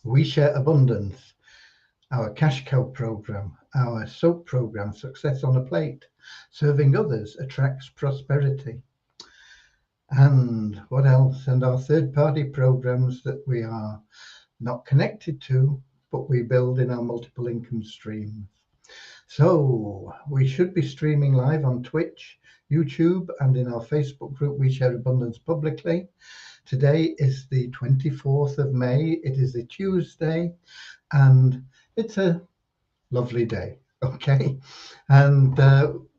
We Share Abundance, our cash cow program, our soap program, Success on a Plate, Serving Others Attracts Prosperity. And what else? And our third party programs that we are not connected to, but we build in our multiple income streams. So we should be streaming live on Twitch, YouTube, and in our Facebook group, We Share Abundance Publicly. Today is the 24th of May. It is a Tuesday, and it's a lovely day. Okay. And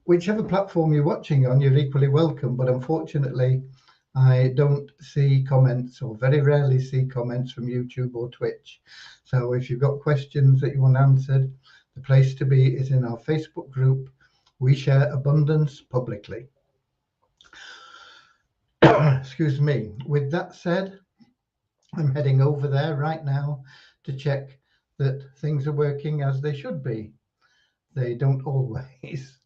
whichever platform you're watching on, you're equally welcome. But unfortunately, I don't see comments, or very rarely see comments from YouTube or Twitch. So if you've got questions that you want answered, the place to be is in our Facebook group, We Share Abundance Publicly. Excuse me. With that said, I'm heading over there right now to check that things are working as they should be. They don't always.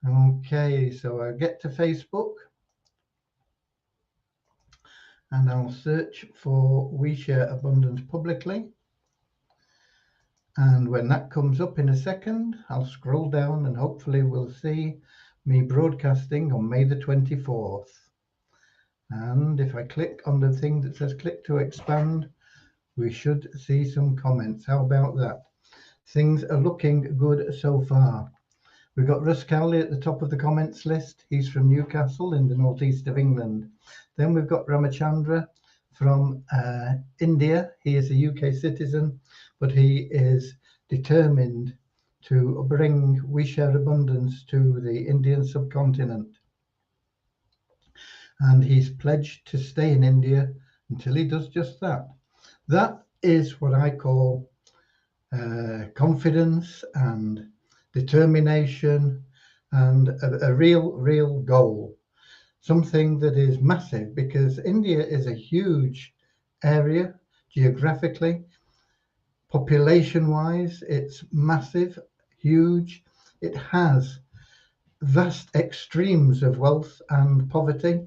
Okay, so I'll get to Facebook and I'll search for We Share Abundance Publicly. And when that comes up in a second, I'll scroll down and hopefully we'll see me broadcasting on May the 24th. And if I click on the thing that says click to expand, we should see some comments. How about that? Things are looking good so far. We've got Russ Cowley at the top of the comments list. He's from Newcastle in the northeast of England. Then we've got Ramachandra from India. He is a UK citizen, but he is determined to bring We Share Abundance to the Indian subcontinent. And he's pledged to stay in India until he does just that. That is what I call confidence and determination and a real goal. Something that is massive, because India is a huge area geographically. Population-wise, it's massive, huge. It has vast extremes of wealth and poverty.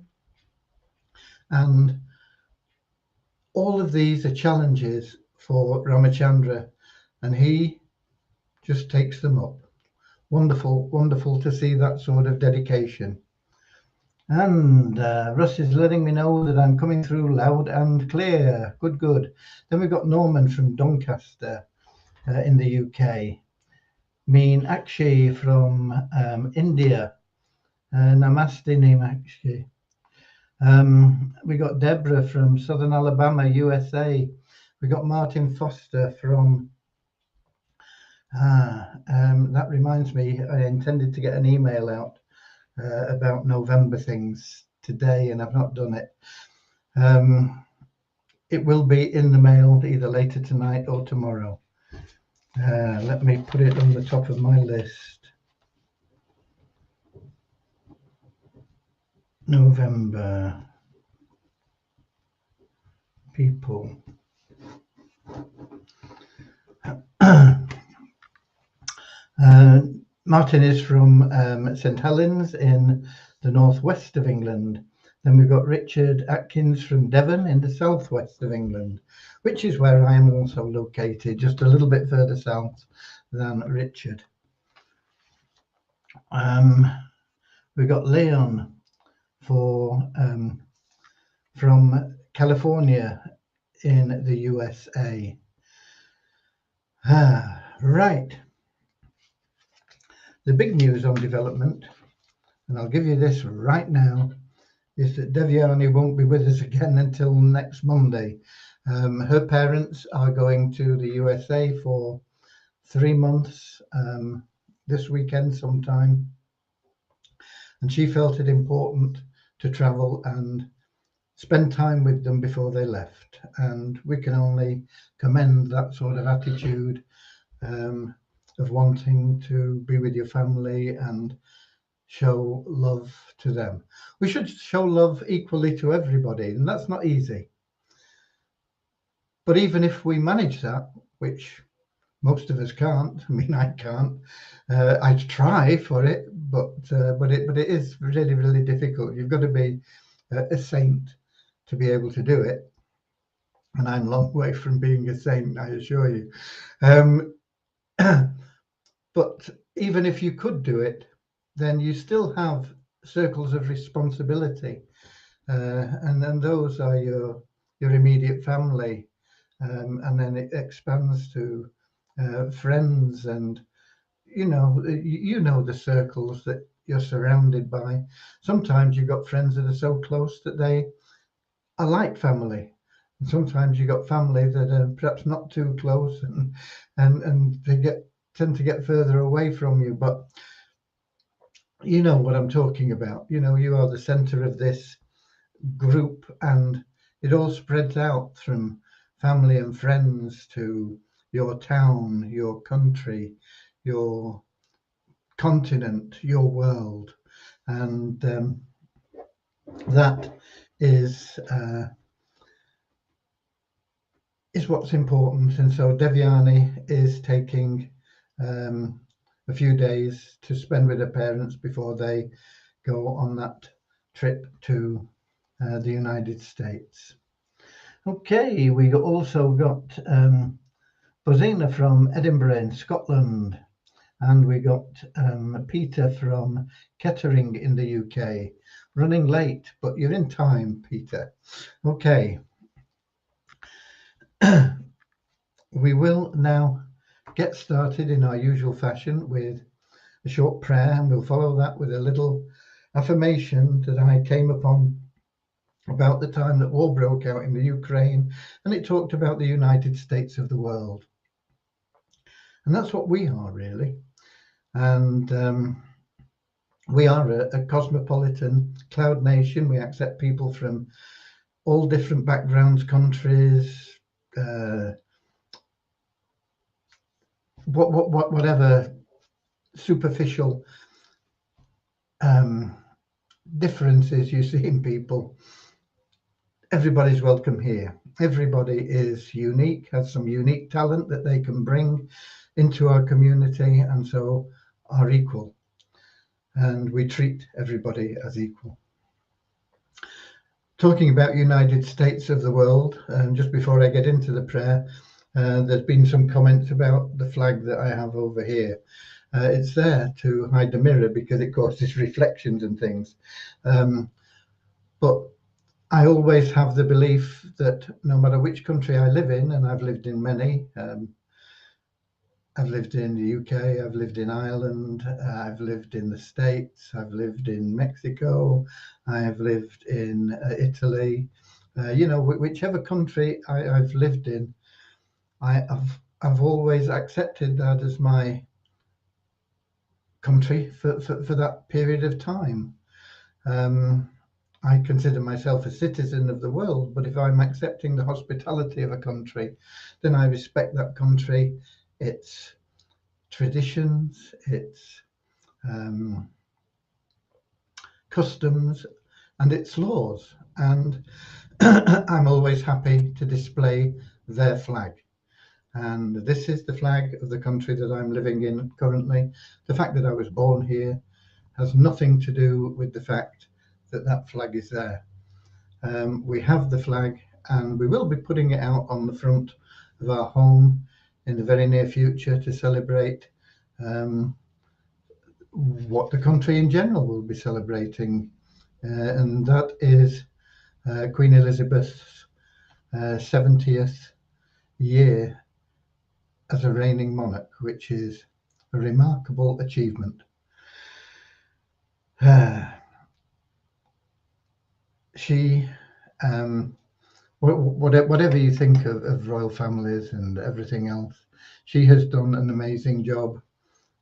And all of these are challenges for Ramachandra, and he just takes them up. Wonderful, wonderful to see that sort of dedication. And Russ is letting me know that I'm coming through loud and clear. Good, good. Then we've got Norman from Doncaster in the UK. Meenakshi from India. Namaste, Meenakshi. We got Deborah from Southern Alabama, USA. We got Martin Foster from that reminds me, I intended to get an email out about November things today, and I've not done it. It will be in the mail either later tonight or tomorrow. Let me put it on the top of my list. November people. Martin is from St Helens in the northwest of England. Then we've got Richard Atkins from Devon in the southwest of England, which is where I am also located, just a little bit further south than Richard. We've got Leon from California in the USA. Right. The big news on development, and I'll give you this right now, is that Devyani won't be with us again until next Monday. Her parents are going to the USA for 3 months this weekend sometime, and she felt it important to travel and spend time with them before they left. And we can only commend that sort of attitude of wanting to be with your family and show love to them. We should show love equally to everybody, and that's not easy. But even if we manage that, which most of us can't, I mean, I can't, I try for it, but it is really, really difficult. You've got to be a saint to be able to do it. and I'm a long way from being a saint, I assure you. Um, but even if you could do it, then you still have circles of responsibility, and then those are your immediate family, and then it expands to friends, and you know the circles that you're surrounded by. Sometimes you've got friends that are so close that they are like family, and sometimes you've got family that are perhaps not too close, and they tend to get further away from you. But you know what I'm talking about. You are the center of this group, and it all spreads out from family and friends to your town, your country, your continent, your world. And that is what's important. And so Devyani is taking a few days to spend with her parents before they go on that trip to the United States. Okay, we also got Bozina from Edinburgh in Scotland, and we got Peter from Kettering in the UK. Running late, but you're in time, Peter. Okay. We will now get started in our usual fashion with a short prayer, and we'll follow that with a little affirmation that I came upon about the time that war broke out in the Ukraine, and it talked about the United States of the world. And that's what we are, really. And we are a cosmopolitan cloud nation. We accept people from all different backgrounds, countries, whatever superficial differences you see in people. Everybody's welcome here. Everybody is unique, has some unique talent that they can bring into our community, and so are equal. And we treat everybody as equal. Talking about United States of the world, just before I get into the prayer, there's been some comments about the flag that I have over here. It's there to hide the mirror because it causes reflections and things. But I always have the belief that no matter which country I live in, and I've lived in many, I've lived in the UK, I've lived in Ireland, I've lived in the States, I've lived in Mexico, I have lived in Italy. Whichever country I've lived in, I've always accepted that as my country for that period of time. I consider myself a citizen of the world, but if I'm accepting the hospitality of a country, then I respect that country, its traditions, its customs, and its laws. And I'm always happy to display their flag. And this is the flag of the country that I'm living in currently. The fact that I was born here has nothing to do with the fact that that flag is there. We have the flag, and we will be putting it out on the front of our home in the very near future to celebrate what the country in general will be celebrating, and that is Queen Elizabeth's 70th year as a reigning monarch, which is a remarkable achievement. She, whatever you think of royal families and everything else, she has done an amazing job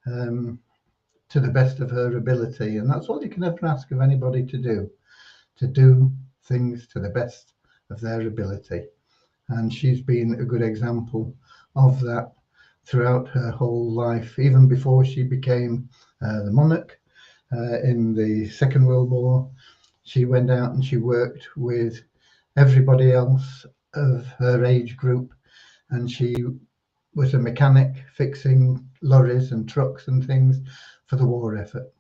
to the best of her ability. And that's all you can ever ask of anybody to do things to the best of their ability. And she's been a good example of that throughout her whole life, even before she became the monarch in the Second World War. She went out and she worked with everybody else of her age group, and she was a mechanic fixing lorries and trucks and things for the war effort.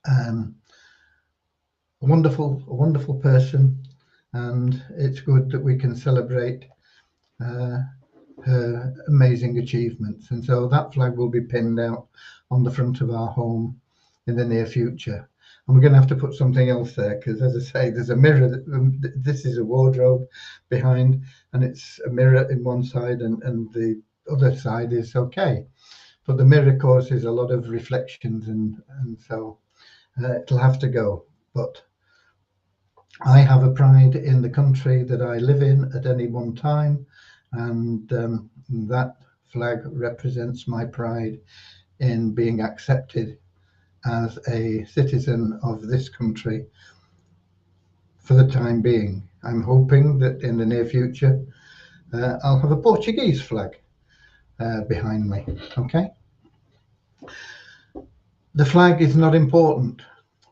A wonderful person, and it's good that we can celebrate her amazing achievements. And so that flag will be pinned out on the front of our home in the near future. And we're going to have to put something else there because, as I say, there's a mirror. This is a wardrobe behind, and it's a mirror in one side, and the other side is okay. But the mirror causes a lot of reflections, and so it'll have to go. But I have a pride in the country that I live in at any one time, and that flag represents my pride in being accepted as a citizen of this country for the time being. I'm hoping that in the near future I'll have a Portuguese flag behind me. Okay. The flag is not important.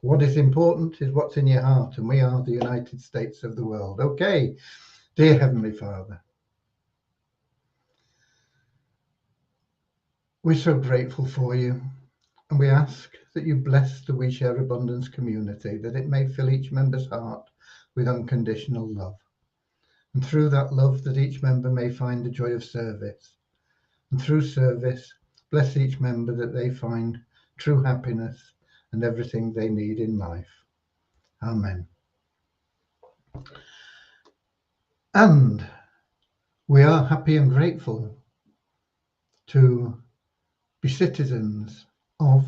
What is important is what's in your heart, and we are the United States of the world. Okay, dear Heavenly Father, we're so grateful for you, and we ask that you bless the We Share Abundance community, that it may fill each member's heart with unconditional love. And through that love, that each member may find the joy of service. And through service, bless each member that they find true happiness and everything they need in life. Amen. And we are happy and grateful to be citizens of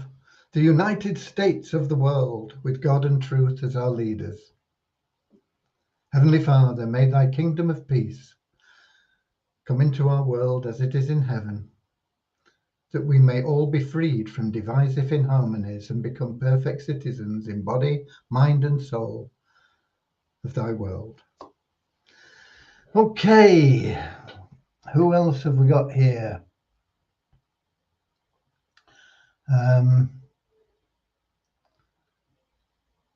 the United States of the world, with God and truth as our leaders. Heavenly Father, may thy kingdom of peace come into our world as it is in heaven, that we may all be freed from divisive inharmonies and become perfect citizens in body, mind, and soul of thy world. Okay, who else have we got here?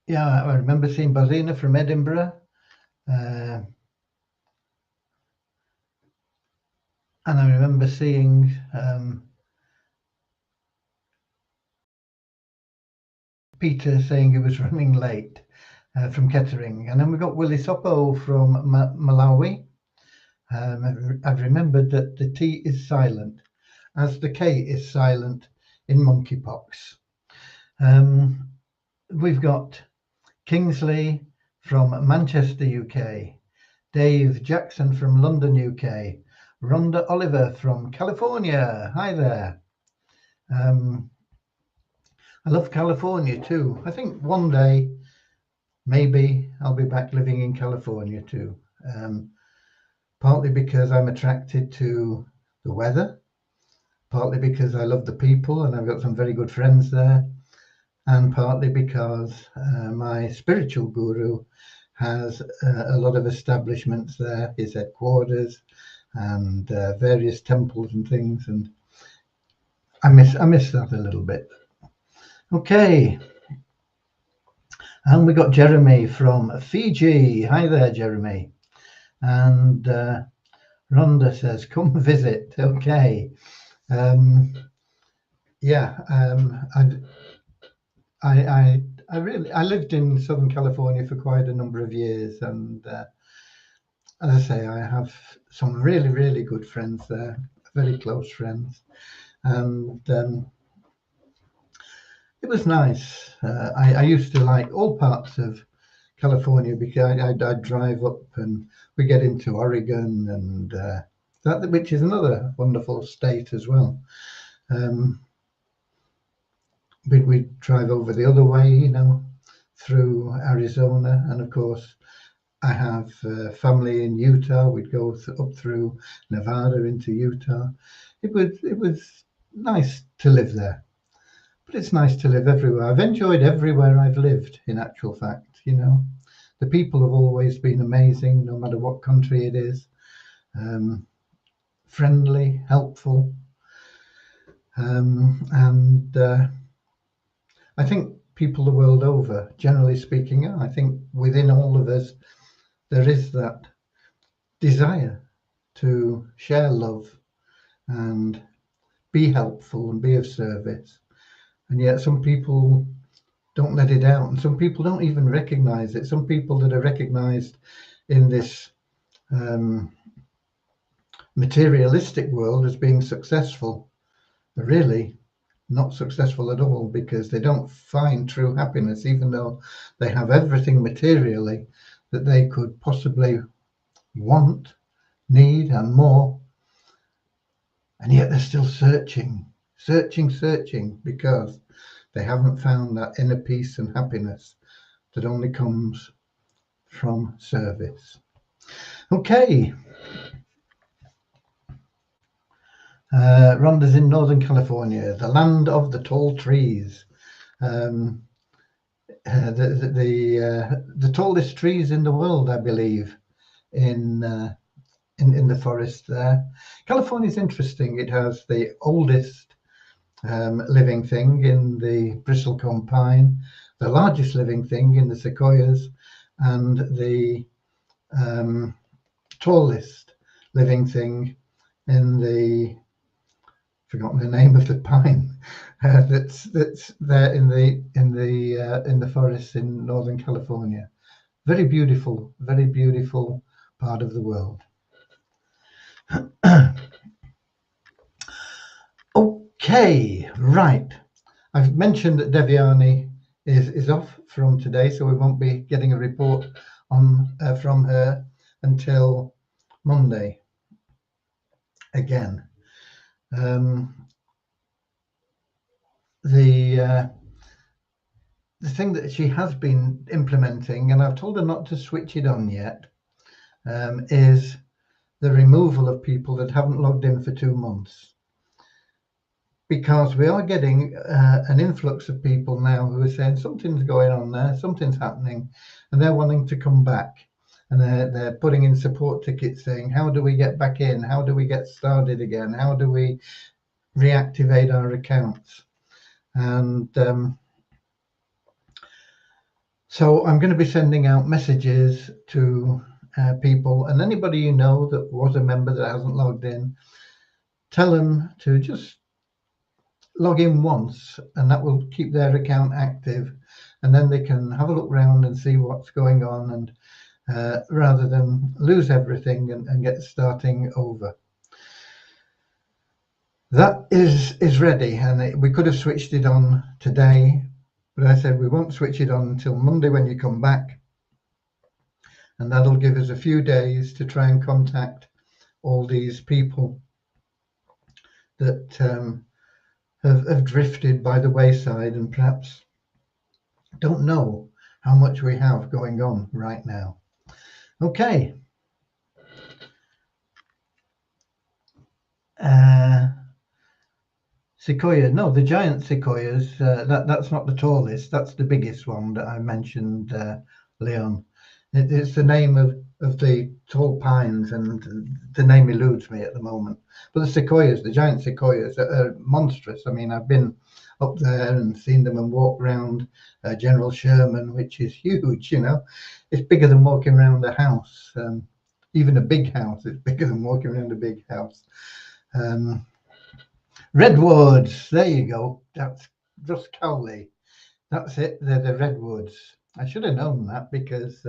Yeah, I remember seeing Bozina from Edinburgh. And I remember seeing Peter saying he was running late from Kettering. And then we got Willie Sopo from Malawi. I've remembered that the T is silent, as the K is silent in monkeypox. We've got Kingsley from Manchester, UK. Dave Jackson from London, UK. Rhonda Oliver from California. Hi there. I love California too. I think one day maybe I'll be back living in California too. Partly because I'm attracted to the weather, partly because I love the people and I've got some very good friends there, and partly because my spiritual guru has a lot of establishments there, his headquarters, and various temples and things, and I miss that a little bit. Okay, and we got Jeremy from Fiji. Hi there, Jeremy. And Rhonda says, "Come visit." Okay. Yeah. I lived in Southern California for quite a number of years, and as I say, I have some really, really good friends there, very close friends, and it was nice. I used to like all parts of California because I'd drive up and we get into Oregon, and that, which is another wonderful state as well. We'd drive over the other way, through Arizona, and of course I have family in Utah. We'd go up through Nevada into Utah. It was nice to live there, but it's nice to live everywhere. I've enjoyed everywhere I've lived, in actual fact. The people have always been amazing, no matter what country it is. Friendly, helpful, and I think people the world over, generally speaking, I think within all of us there is that desire to share love and be helpful and be of service, and yet some people don't let it out, and some people don't even recognize it. Some people that are recognized in this materialistic world as being successful. They're really not successful at all, because they don't find true happiness, even though they have everything materially that they could possibly want, need, and more. And yet they're still searching, because they haven't found that inner peace and happiness that only comes from service. Okay. Rhonda's in Northern California, the land of the tall trees. The tallest trees in the world, I believe, in the forest there. California's interesting. It has the oldest living thing in the bristlecone pine, the largest living thing in the sequoias, and the tallest living thing in the, forgotten the name of the pine, that's there in the forest in Northern California. Very beautiful part of the world. Okay, right. I've mentioned that Devyani is off from today, so we won't be getting a report on from her until Monday again. The thing that she has been implementing, and I've told her not to switch it on yet, is the removal of people that haven't logged in for 2 months. Because we are getting an influx of people now who are saying something's going on there, something's happening, and they're wanting to come back. And they're putting in support tickets saying, how do we get back in? How do we get started again? How do we reactivate our accounts? And so I'm going to be sending out messages to people, and anybody you know that was a member that hasn't logged in, tell them to just log in once, and that will keep their account active, and then they can have a look around and see what's going on, and rather than lose everything and get starting over. That is ready, and we could have switched it on today, but I said we won't switch it on until Monday when you come back, and that'll give us a few days to try and contact all these people that have drifted by the wayside and perhaps don't know how much we have going on right now. Okay. Sequoia, no, the giant sequoias, that's not the tallest, that's the biggest one that I mentioned, Leon. It's the name of the tall pines, and the name eludes me at the moment. But the sequoias, the giant sequoias, are monstrous. I mean, I've been up there and seen them and walked around General Sherman, which is huge, you know. It's bigger than walking around a house. Even a big house, it's bigger than walking around a big house. Redwoods, there you go. That's just Cowley. That's it. They're the redwoods. I should have known that, because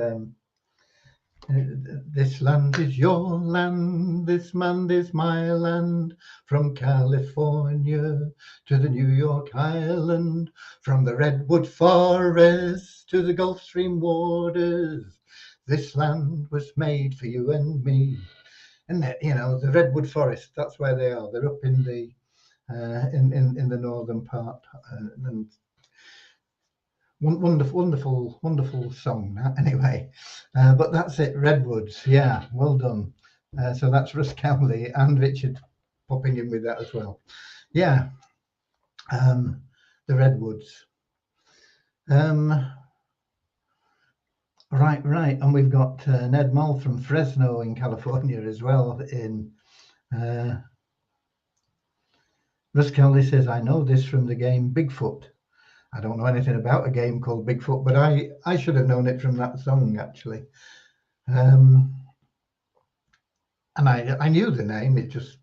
this land is your land, this land is my land, from California to the New York Island, from the redwood forest to the Gulf Stream waters. This land was made for you and me. And you know, the redwood forest, that's where they are. They're up in the in the northern part, and wonderful song that, anyway. But that's it, redwoods. Yeah, well done. So that's Russ Cowley and Richard popping in with that as well. Yeah, the redwoods. Right, and we've got Ned Mull from Fresno in California as well. In Russ Cowley says, I know this from the game Bigfoot. I don't know anything about a game called Bigfoot, but I should have known it from that song, actually. And I knew the name, it just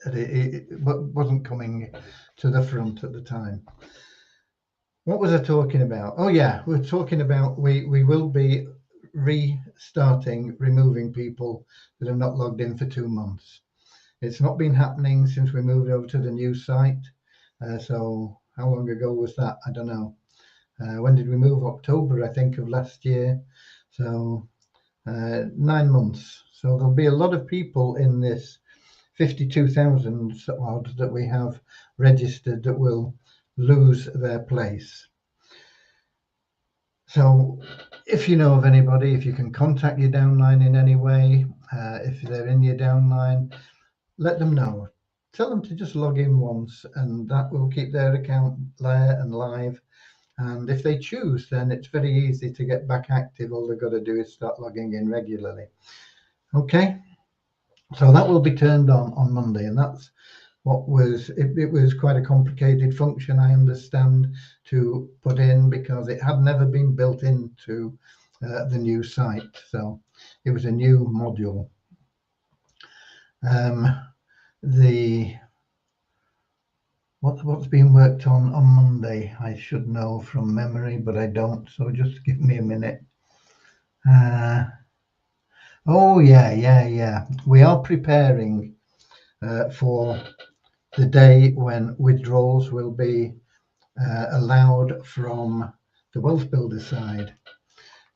it wasn't coming to the front at the time. What was I talking about? Oh yeah, we're talking about we will be restarting removing people that have not logged in for 2 months. It's not been happening since we moved over to the new site. So how long ago was that? I don't know. When did we move? October, I think, of last year. So 9 months. So there'll be a lot of people in this 52,000 odd that we have registered that will lose their place. So if you know of anybody, if you can contact your downline in any way, if they're in your downline, let them know. Tell them to just log in once, and that will keep their account there and live. And if they choose, then it's very easy to get back active. All they've got to do is start logging in regularly. Okay, so that will be turned on Monday, and that's what was it was quite a complicated function, I understand, to put in, because it had never been built into the new site. So it was a new module. What's being worked on Monday? I should know from memory, but I don't. So just give me a minute. Oh yeah. We are preparing for the day when withdrawals will be allowed from the wealth builder side,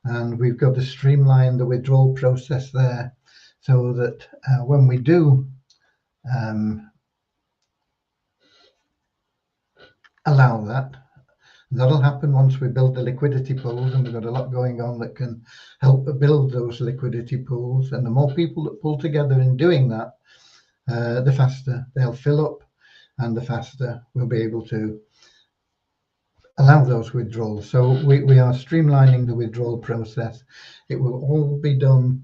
and we've got to streamline the withdrawal process there, so that when we do allow that, that'll happen once we build the liquidity pools, and we've got a lot going on that can help build those liquidity pools. And the more people that pull together in doing that, the faster they'll fill up, and the faster we'll be able to allow those withdrawals. So we are streamlining the withdrawal process. It will all be done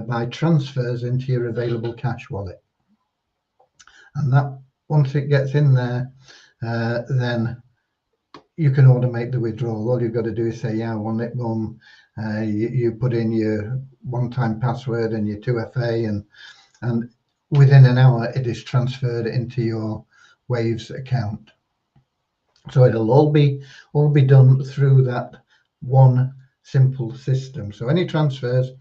by transfers into your available cash wallet. And that, once it gets in there, then you can automate the withdrawal. All you've got to do is say, yeah, I want it, boom. You put in your one-time password and your 2FA, and within an hour it is transferred into your Waves account. So it'll all be done through that one simple system. So any transfers,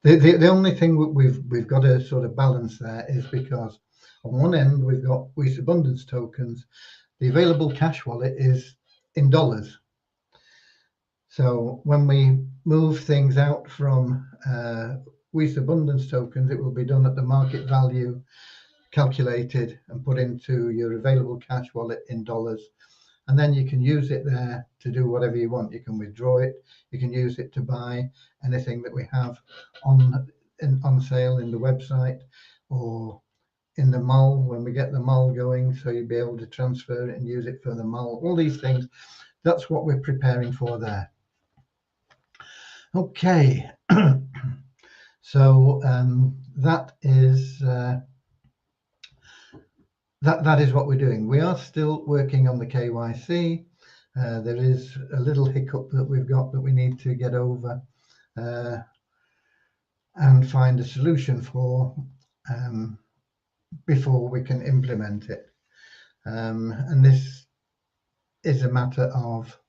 the only thing we've got to sort of balance there is, because on one end we've got Share Abundance tokens, the available cash wallet is in dollars. So when we move things out from Share Abundance tokens, it will be done at the market value, calculated and put into your available cash wallet in dollars. And then you can use it there to do whatever you want. You can withdraw it. You can use it to buy anything that we have on sale in the website, or in the mall when we get the mall going. So you'll be able to transfer it and use it for the mall. All these things. That's what we're preparing for there. Okay. So that is that is what we're doing. We are still working on the KYC. There is a little hiccup that we've got that we need to get over and find a solution for before we can implement it. And this is a matter of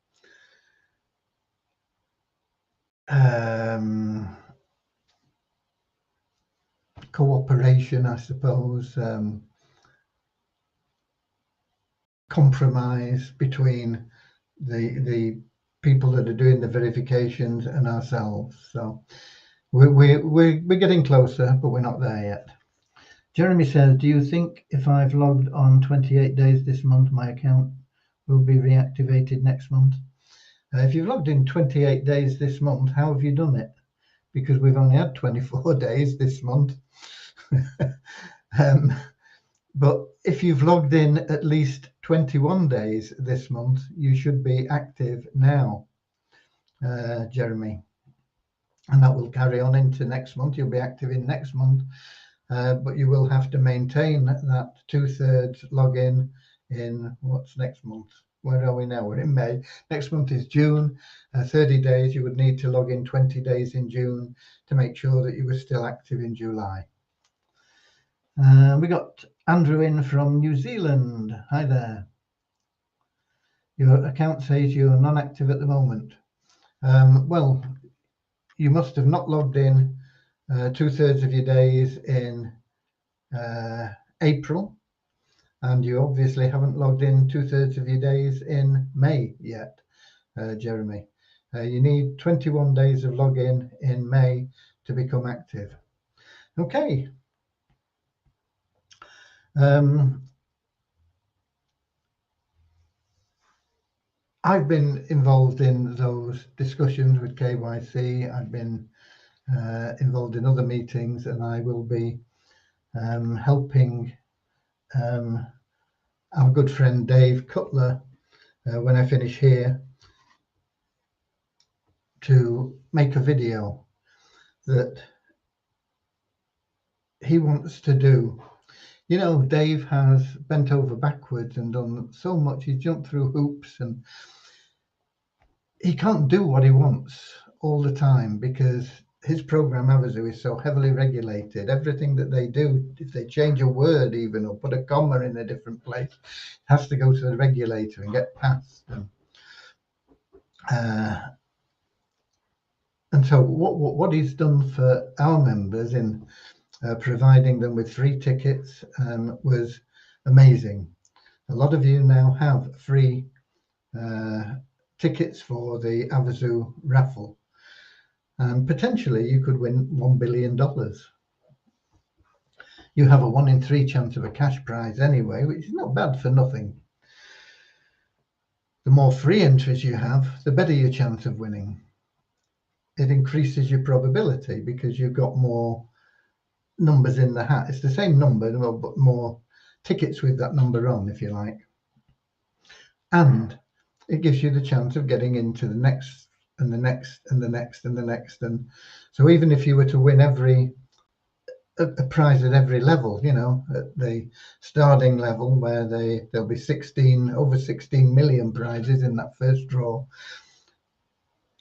cooperation, I suppose, compromise between the people that are doing the verifications and ourselves. So we're getting closer, but we're not there yet. Jeremy says, do you think if I've logged on 28 days this month, my account will be reactivated next month? If you've logged in 28 days this month, how have you done it? Because we've only had 24 days this month. But if you've logged in at least 21 days this month, you should be active now, Jeremy. And that will carry on into next month. You'll be active in next month, but you will have to maintain that 2/3 login in what's next month. Where are we now? We're in May. Next month is June. 30 days. You would need to log in 20 days in June to make sure that you were still active in July. We got Andrew in from New Zealand. Hi there. Your account says you're non-active at the moment. Well, you must have not logged in 2/3 of your days in April, and you obviously haven't logged in 2/3 of your days in May yet, Jeremy. You need 21 days of login in May to become active. Okay. I've been involved in those discussions with KYC. I've been involved in other meetings, and I will be helping our good friend Dave Cutler when I finish here to make a video that he wants to do. You know, Dave has bent over backwards and done so much. He's jumped through hoops, and he can't do what he wants all the time because his program Avazu is so heavily regulated. Everything that they do, if they change a word even or put a comma in a different place, has to go to the regulator and get passed. And so what he's done for our members in providing them with free tickets was amazing. A lot of you now have free tickets for the Avazu raffle, and potentially you could win $1 billion. You have a 1 in 3 chance of a cash prize anyway, which is not bad for nothing. The more free entries you have, the better your chance of winning. It increases your probability because you've got more numbers in the hat. It's the same number, but more tickets with that number on, if you like. And it gives you the chance of getting into the next and the next and the next and the next. And so even if you were to win a prize at every level, you know, at the starting level where there'll be over 16 million prizes in that first draw.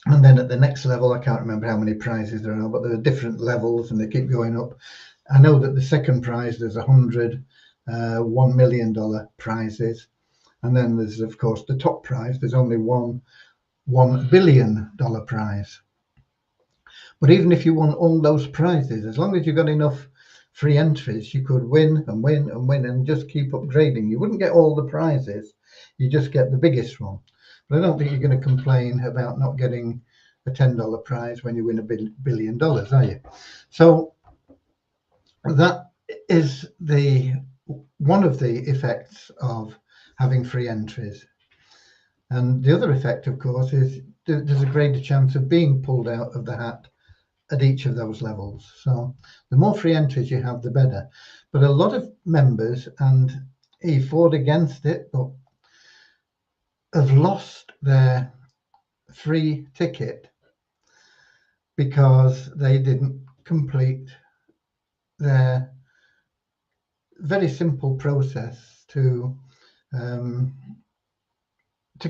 And then at the next level, I can't remember how many prizes there are, but there are different levels and they keep going up. I know that the second prize, there's 100 $1 million prizes. And then there's, of course, the top prize. There's only one $1 billion prize. But even if you won all those prizes, as long as you got enough free entries, you could win and win and win and just keep upgrading. You wouldn't get all the prizes. You just get the biggest one. But I don't think you're going to complain about not getting a $10 prize when you win $1 billion, are you? So that is one of the effects of having free entries. And the other effect, of course, is there's a greater chance of being pulled out of the hat at each of those levels. So the more free entries you have, the better. But a lot of members, and he fought against it, but have lost their free ticket because they didn't complete their very simple process to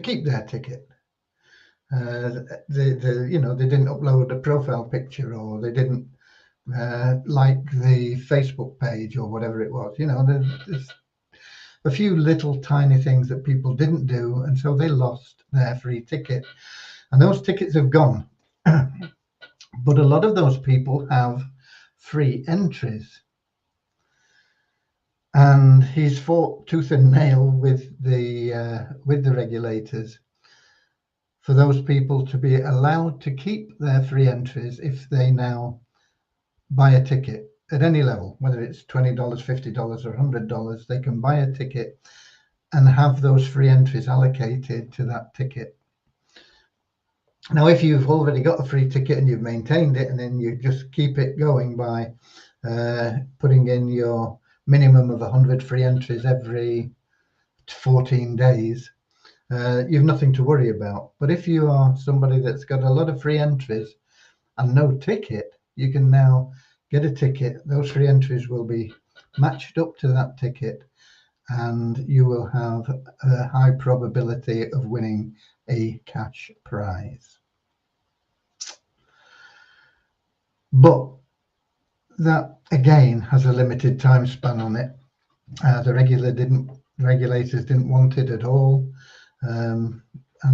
keep their ticket. They didn't upload a profile picture, or they didn't like the Facebook page or whatever it was. You know, there's a few little tiny things that people didn't do, and so they lost their free ticket. And those tickets have gone. But a lot of those people have free entries. And he's fought tooth and nail with the regulators for those people to be allowed to keep their free entries if they now buy a ticket at any level, whether it's $20, $50 or $100. They can buy a ticket and have those free entries allocated to that ticket. Now, if you've already got a free ticket and you've maintained it, and then you just keep it going by putting in your minimum of 100 free entries every 14 days, you've nothing to worry about. But if you are somebody that's got a lot of free entries and no ticket, you can now get a ticket. Those free entries will be matched up to that ticket, and you will have a high probability of winning a cash prize. But that again has a limited time span on it. The regulators didn't want it at all, and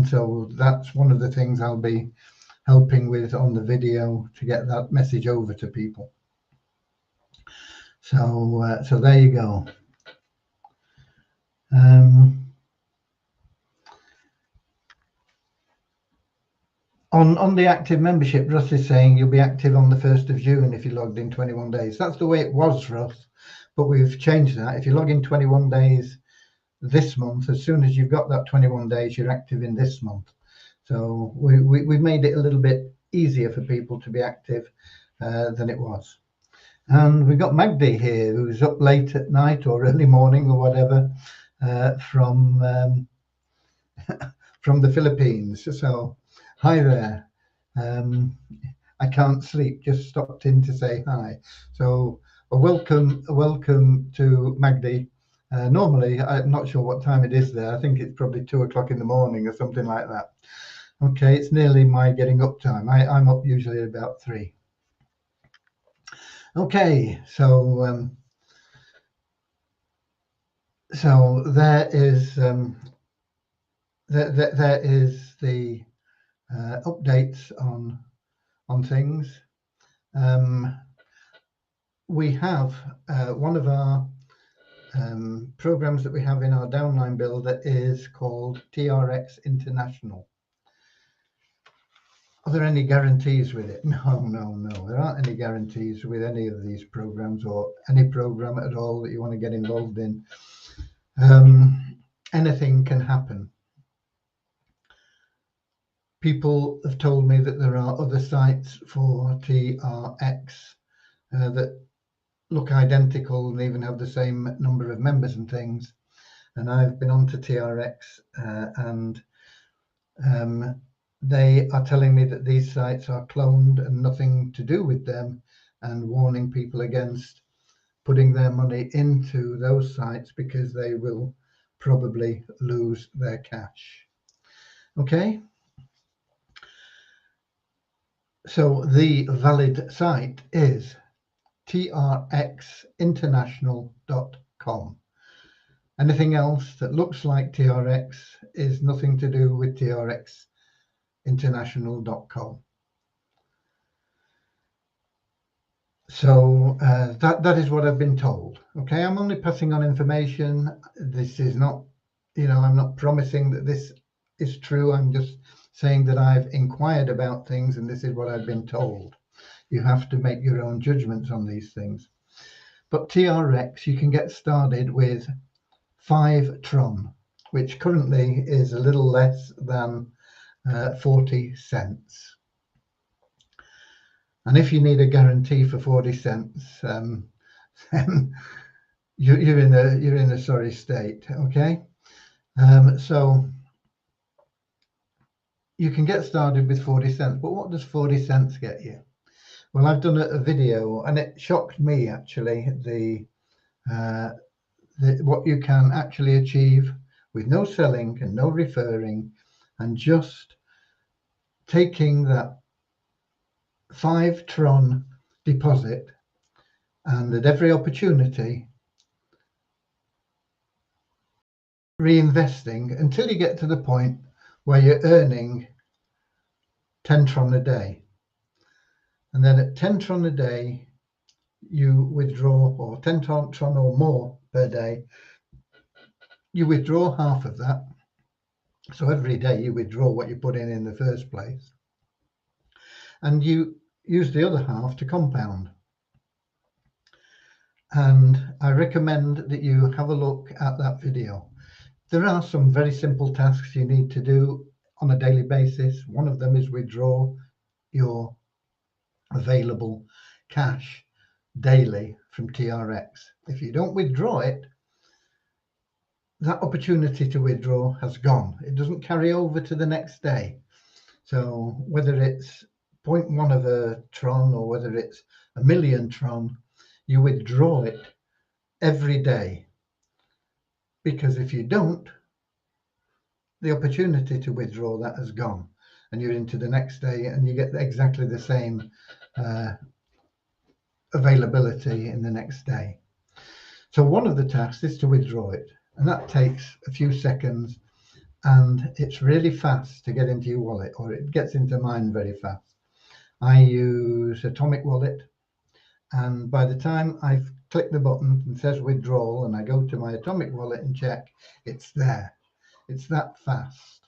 so that's one of the things I'll be helping with on the video to get that message over to people. So there you go. On the active membership, Russ is saying you'll be active on the 1st of June if you logged in 21 days. That's the way it was, Russ, but we've changed that. If you log in 21 days this month, as soon as you've got that 21 days, you're active in this month. So we've made it a little bit easier for people to be active than it was. And we've got Magdi here, who's up late at night or early morning or whatever from the Philippines. So hi there. I can't sleep, just stopped in to say hi. So a welcome to Magdi. Normally, I'm not sure what time it is there. I think it's probably 2 o'clock in the morning or something like that. Okay, it's nearly my getting up time. I'm up usually at about 3. Okay, so there is there is the updates on things. We have one of our programs that we have in our downline builder is called TRX International. Are there any guarantees with it? No. There aren't any guarantees with any of these programs or any program at all that you want to get involved in. Anything can happen. People have told me that there are other sites for TRX that look identical and even have the same number of members and things. And I've been on to TRX and they are telling me that these sites are cloned and nothing to do with them, and warning people against putting their money into those sites because they will probably lose their cash. Okay. So the valid site is trxinternational.com. Anything else that looks like TRX is nothing to do with trxinternational.com. So that is what I've been told. Okay, I'm only passing on information. This is not, I'm not promising that this is true. I'm just saying that I've inquired about things and this is what I've been told. You have to make your own judgments on these things. But TRX, you can get started with 5 Tron, which currently is a little less than 40 cents. And if you need a guarantee for 40 cents, then you're in a sorry state. Okay, so you can get started with 40 cents, but what does 40 cents get you? Well, I've done a video, and it shocked me actually what you can actually achieve with no selling and no referring, and just taking that 5 Tron deposit, and at every opportunity reinvesting until you get to the point where you're earning 10 Tron a day. And then at 10 Tron a day, you withdraw, or 10 Tron or more per day, you withdraw half of that. So every day you withdraw what you put in the first place. And you use the other half to compound. And I recommend that you have a look at that video. There are some very simple tasks you need to do on a daily basis. One of them is withdraw your available cash daily from TRX. If you don't withdraw it, that opportunity to withdraw has gone. It doesn't carry over to the next day. So whether it's 0.1 of a Tron or whether it's 1,000,000 Tron, you withdraw it every day. Because if you don't, the opportunity to withdraw that has gone, and you're into the next day and you get exactly the same availability in the next day. So one of the tasks is to withdraw it, and that takes a few seconds. and it's really fast to get into your wallet, or it gets into mine very fast. I use Atomic Wallet, and by the time I've clicked the button and says withdrawal and I go to my Atomic Wallet and check, it's there. It's that fast.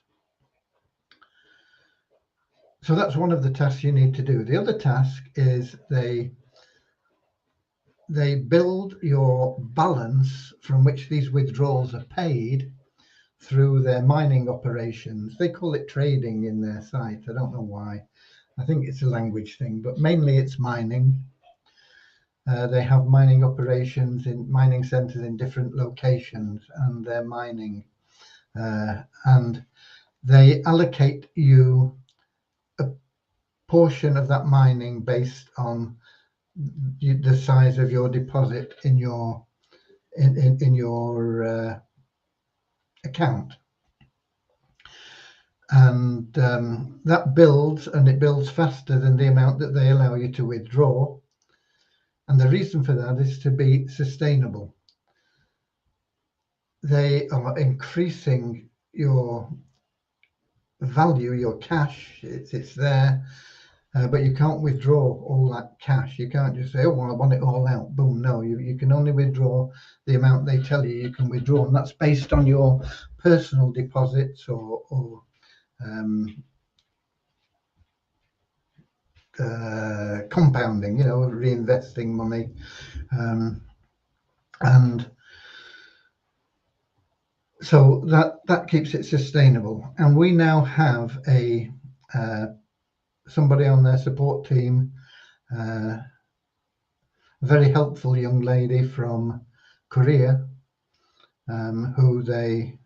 So that's one of the tasks you need to do. The other task is they build your balance from which these withdrawals are paid through their mining operations. They call it trading in their site. I don't know why. I think it's a language thing, but mainly it's mining. They have mining operations in mining centers in different locations, and they're mining. And they allocate you a portion of that mining based on the size of your deposit in your account. And that builds, and it builds faster than the amount that they allow you to withdraw. And the reason for that is to be sustainable. They are increasing your value, your cash. It's there, but you can't withdraw all that cash. You can't just say, oh, well, I want it all out. Boom. No, you can only withdraw the amount they tell you can withdraw. And that's based on your personal deposits or compounding, reinvesting money. And so that keeps it sustainable. And we now have a somebody on their support team, a very helpful young lady from Korea, who their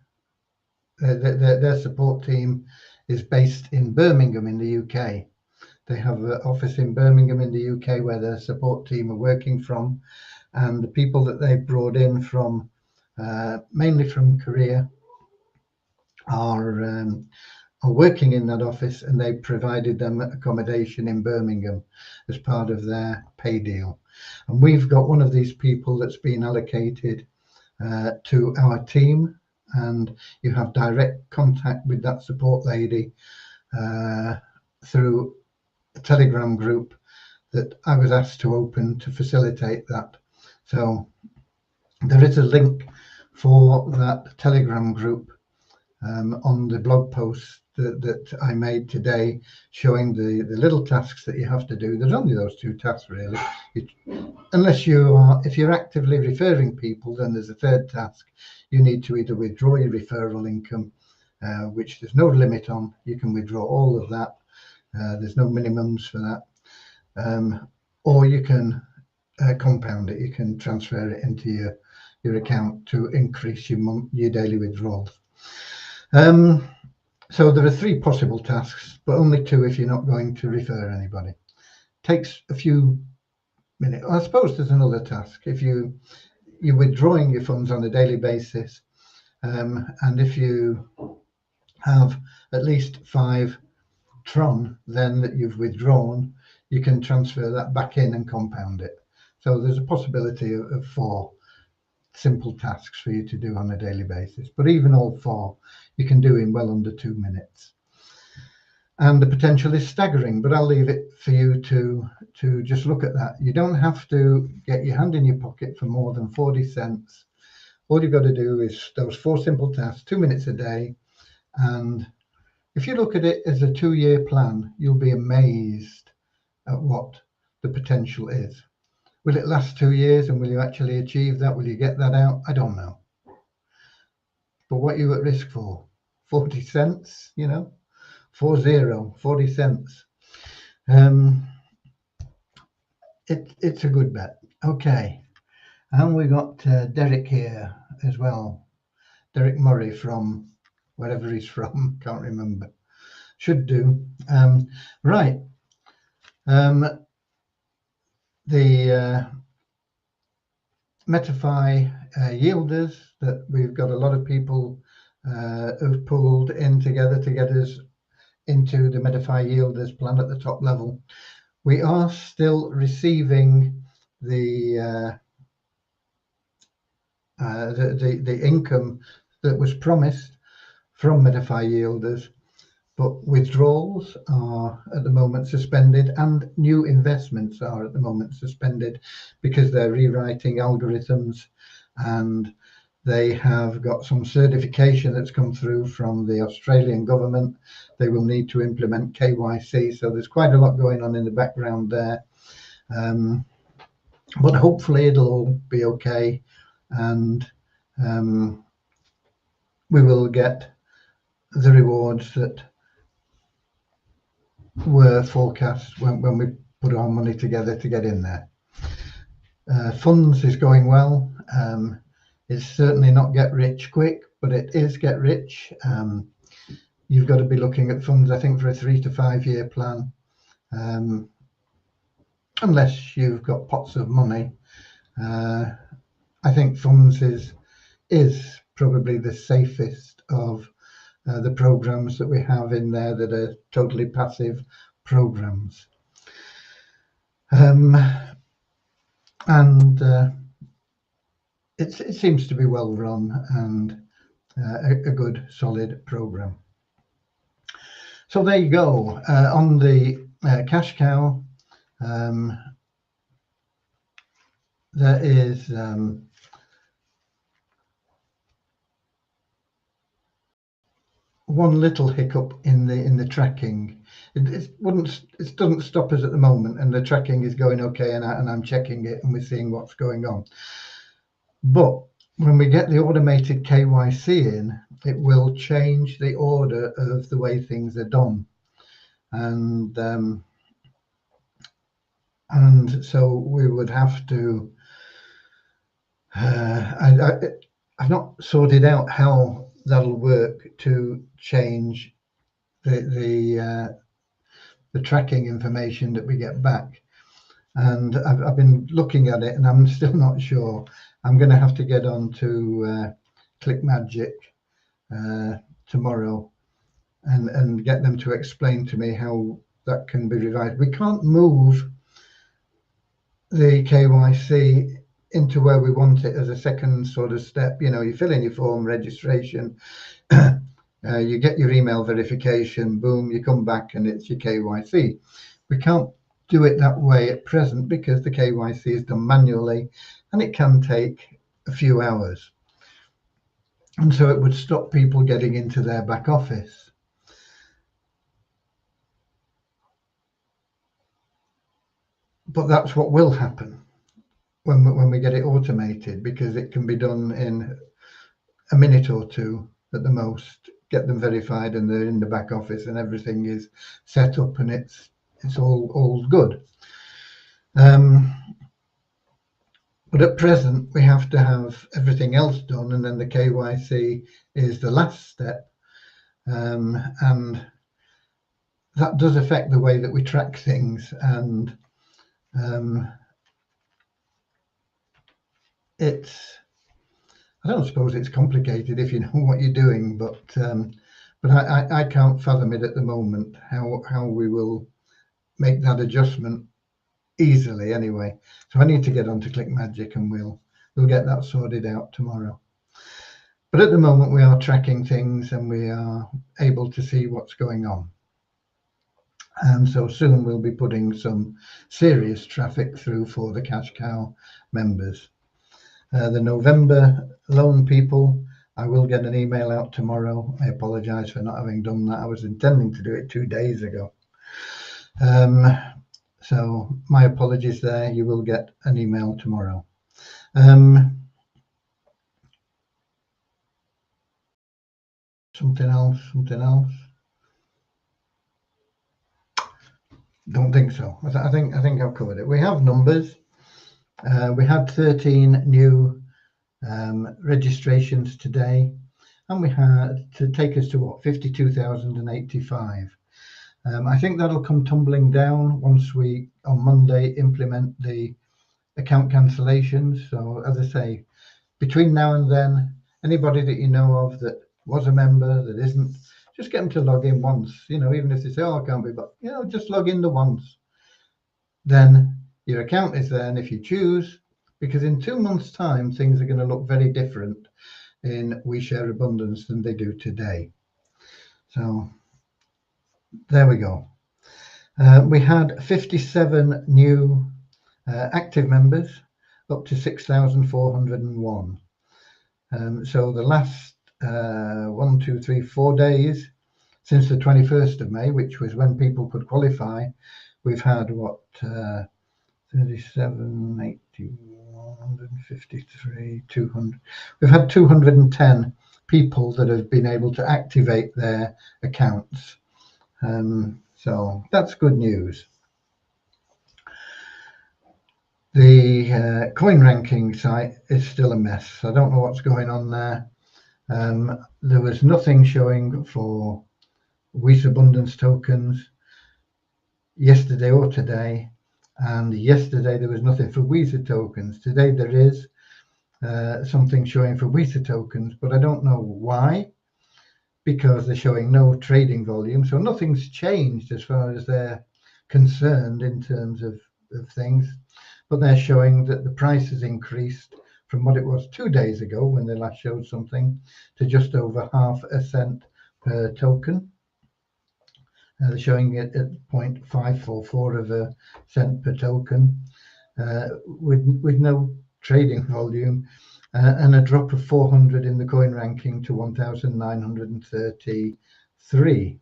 support team is based in Birmingham in the UK. They have an office in Birmingham in the UK where their support team are working from, and the people that they've brought in from mainly from Korea are working in that office, and they provided them accommodation in Birmingham as part of their pay deal. And we've got one of these people that's been allocated to our team, and you have direct contact with that support lady through a Telegram group that I was asked to open to facilitate that. So there is a link for that Telegram group on the blog post that I made today, showing the little tasks that you have to do. There's only those two tasks really. If you're actively referring people, then there's a third task. You need to either withdraw your referral income, which there's no limit on. You can withdraw all of that. There's no minimums for that. Or you can compound it. You can transfer it into your account to increase your daily withdrawals. So there are 3 possible tasks, but only 2 if you're not going to refer anybody. Takes a few minutes. I suppose there's another task. If you're withdrawing your funds on a daily basis, and if you have at least 5 Tron then that you've withdrawn, you can transfer that back in and compound it. So there's a possibility of 4 simple tasks for you to do on a daily basis, but even all 4 you can do in well under 2 minutes. And the potential is staggering, but I'll leave it for you to just look at that. You don't have to get your hand in your pocket for more than 40 cents. All you've got to do is those 4 simple tasks, 2 minutes a day. And if you look at it as a 2-year plan, you'll be amazed at what the potential is. Will it last 2 years, and will you actually achieve that? Will you get that out? I don't know. But what are you at risk for? 40 cents, 40 cents. It's a good bet. Okay. And we got Derek here as well. Derek Murray from wherever he's from, can't remember. Should do. Right. The MetaFi yielders that we've got a lot of people who've pulled in together to get us into the MetaFi yielders plan at the top level. We are still receiving the income that was promised from MetaFi yielders, but withdrawals are at the moment suspended and new investments are at the moment suspended because they're rewriting algorithms, and they have got some certification that's come through from the Australian government. They will need to implement KYC, so there's quite a lot going on in the background there. But hopefully it'll all be okay, and we will get the rewards that were forecast when we put our money together to get in there. Funds is going well. It's certainly not get rich quick, but it is get rich. You've got to be looking at funds, I think, for a 3 to 5 year plan, unless you've got pots of money. I think funds is probably the safest of the programs that we have in there that are totally passive programs. It seems to be well run and a good solid program. So there you go. On the cash cow, there is one little hiccup in the tracking. It doesn't stop us at the moment, and the tracking is going okay, and I'm checking it, and we're seeing what's going on. But when we get the automated KYC in, it will change the order of the way things are done, and so we would have to. I've not sorted out how that'll work to change the tracking information that we get back, and I've been looking at it, and I'm still not sure. I'm going to have to get on to ClickMagic tomorrow and get them to explain to me how that can be revised. We can't move the KYC into where we want it as a second sort of step. You know, you fill in your form, registration, you get your email verification, boom, you come back and it's your KYC. We can't do it that way at present because the KYC is done manually and it can take a few hours. And so it would stop people getting into their back office. But that's what will happen when we get it automated, because it can be done in a minute or two at the most, get them verified and they're in the back office and everything is set up and it's all good. But at present we have to have everything else done, and then the KYC is the last step, and that does affect the way that we track things, and I don't suppose it's complicated if you know what you're doing, but I can't fathom it at the moment how we will make that adjustment easily anyway. So I need to get onto ClickMagic and we'll get that sorted out tomorrow. But at the moment we are tracking things and we are able to see what's going on. And so soon we'll be putting some serious traffic through for the Cash Cow members. The November loan people, I will get an email out tomorrow. I apologize for not having done that. I was intending to do it 2 days ago. So my apologies there. You will get an email tomorrow. Something else. Don't think so. I think I've covered it. We have numbers. We had 13 new registrations today, and we had to take us to what, 52,085. I think that'll come tumbling down once we on Monday implement the account cancellations. So as I say, between now and then, anybody that you know of that was a member that isn't, just get them to log in once. You know, even if they say, oh, I can't be, but you know, just log in the once. Then your account is there, and if you choose, because in 2 months' time things are going to look very different in We Share Abundance than they do today. So there we go. We had 57 new active members, up to 6,401. So the last 1, 2, 3, 4 days since the 21st of May, which was when people could qualify, we've had what, 37, 80, 153, 200. We've had 210 people that have been able to activate their accounts. So that's good news. The coin ranking site is still a mess. I don't know what's going on there. There was nothing showing for Wheat Abundance tokens yesterday or today, and yesterday there was nothing for Wheat tokens. Today there is something showing for Wheat tokens, but I don't know why, because they're showing no trading volume. So nothing's changed as far as they're concerned in terms of things, but they're showing that the price has increased from what it was 2 days ago when they last showed something to just over ½ a cent per token. They're showing it at 0.544 of a cent per token, with no trading volume, and a drop of 400 in the coin ranking to 1,933.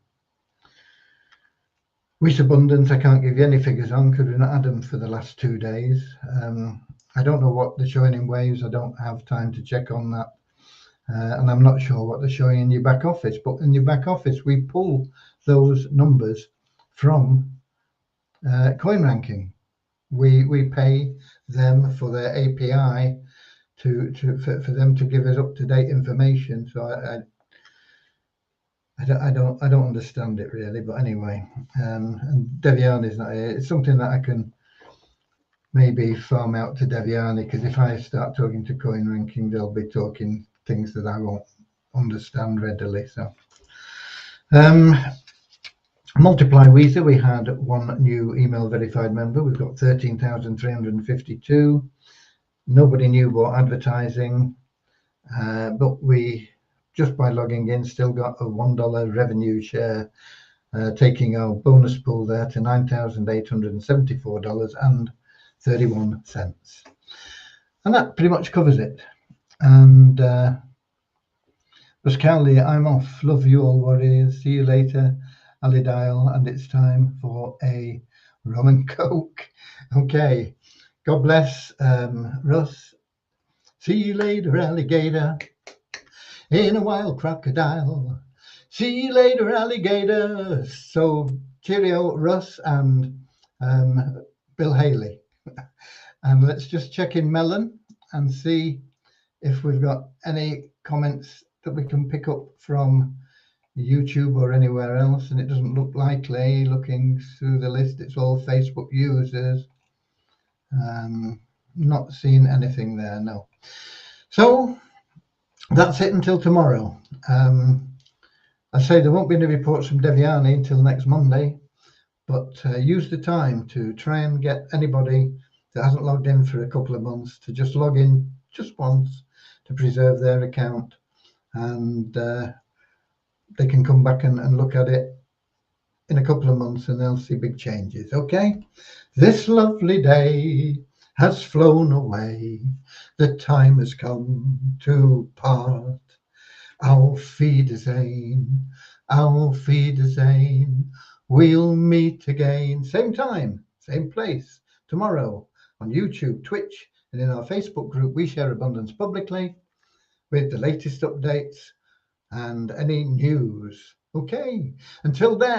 Wheat Abundance, I can't give you any figures on because we've not had them for the last 2 days. I don't know what they're showing in waves. I don't have time to check on that. And I'm not sure what they're showing in your back office. But in your back office, we pull those numbers from coin ranking. We pay them for their API for them to give us up-to-date information. So I don't understand it really, but anyway, and Deviani is not here. It's something that I can maybe farm out to Deviani, because if I start talking to coin ranking, they'll be talking things that I won't understand readily. So Multiply Weezer, we had 1 new email verified member. We've got 13,352. Nobody new bought advertising, but we, just by logging in, still got a $1 revenue share, taking our bonus pool there to $9,874.31. And that pretty much covers it. And Pascali, I'm off. Love you all, warriors. See you later, Ali Dial. And it's time for a rum and coke. Okay. God bless, Russ. See you later, alligator. In a wild crocodile. See you later, alligator. So cheerio, Russ and Bill Haley. And let's just check in Melon and see if we've got any comments that we can pick up from YouTube or anywhere else. And it doesn't look likely. Looking through the list, it's all Facebook users. Not seeing anything there, no. So that's it until tomorrow. I say there won't be any reports from Deviani until next Monday, but use the time to try and get anybody that hasn't logged in for a couple of months to just log in just once to preserve their account, and they can come back and look at it in a couple of months and they'll see big changes. Okay, this lovely day has flown away. The time has come to part. Auf Wiedersehen, auf Wiedersehen. We'll meet again, same time, same place, tomorrow on YouTube, Twitch, and in our Facebook group, We Share Abundance Publicly, with the latest updates and any news. Okay, until then.